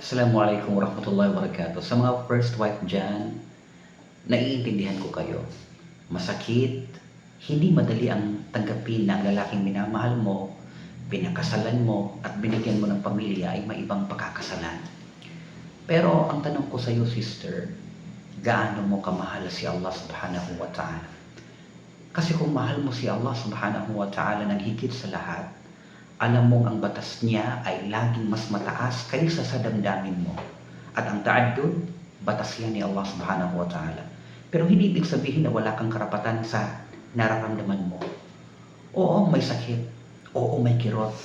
Assalamualaikum warahmatullahi wabarakatuh. Sa mga first wife dyan, naiintindihan ko kayo. Masakit, hindi madali ang tanggapin na ang lalaking minamahal mo, pinakasalan mo, at binigyan mo ng pamilya ay may ibang pakakasalan. Pero ang tanong ko sa iyo, sister, gaano mo kamahal si Allah subhanahu wa ta'ala? Kasi kung mahal mo si Allah subhanahu wa ta'ala ng higit sa lahat, alam mong ang batas niya ay laging mas mataas kaysa sa damdamin mo. At ang ta'addud, batas yan ni Allah subhanahu wa ta'ala. Pero hindi ibig sabihin na wala kang karapatan sa nararamdaman mo. Oo, may sakit. Oo, may kirot.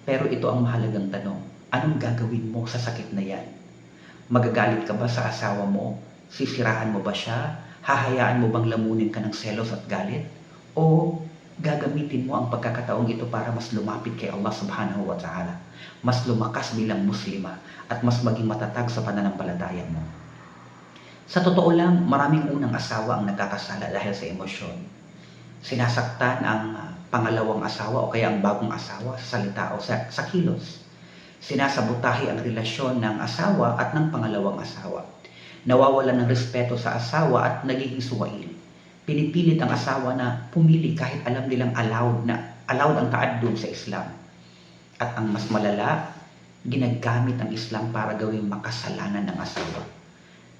Pero ito ang mahalagang tanong. Anong gagawin mo sa sakit na yan? Magagalit ka ba sa asawa mo? Sisiraan mo ba siya? Hahayaan mo bang lamunin ka ng selos at galit? O gagamitin mo ang pagkakataong ito para mas lumapit kay Allah subhanahu wa ta'ala, mas lumakas bilang muslima, at mas maging matatag sa pananampalataya mo. Sa totoo lang, maraming unang asawa ang nagkakasala dahil sa emosyon. Sinasaktan ang pangalawang asawa o kaya ang bagong asawa sa salita o sa kilos. Sinasabotahe ang relasyon ng asawa at ng pangalawang asawa. Nawawalan ng respeto sa asawa at nagiging suwail. Pinipilit ang asawa na pumili kahit alam nilang allowed ang ta'addud sa Islam. At ang mas malala, ginagamit ang Islam para gawing makasalanan ng asawa.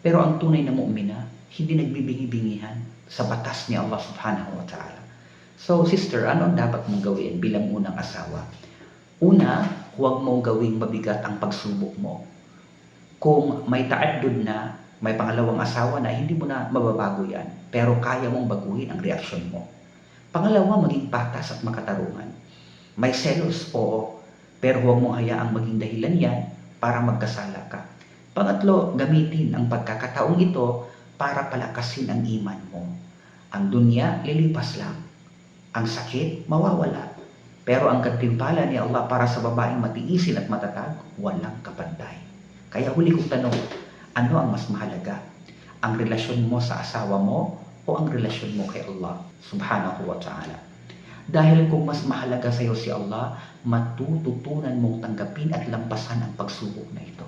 Pero ang tunay na mu'mina, hindi nagbibingi-bingihan sa batas ni Allah subhanahu wa ta'ala. So sister, ano ang dapat mong gawin bilang unang asawa? Una, huwag mong gawing mabigat ang pagsubok mo. Kung may ta'addud na, may pangalawang asawa na hindi mo na mababago yan, pero kaya mong baguhin ang reaksyon mo. Pangalawa, maging patas at makatarungan. May selos, oo, pero huwag mong hayaang maging dahilan yan para magkasala ka. Pangatlo, gamitin ang pagkakataong ito para palakasin ang iman mo. Ang dunya, lilipas lang. Ang sakit, mawawala. Pero ang gantimpala ni Allah para sa babaeng matiisin at matatag, walang kapantay. Kaya huli kong tanong, ano ang mas mahalaga? Ang relasyon mo sa asawa mo o ang relasyon mo kay Allah subhanahu wa ta'ala? Dahil kung mas mahalaga sa iyo si Allah, matututunan mong tanggapin at lampasan ang pagsubok na ito.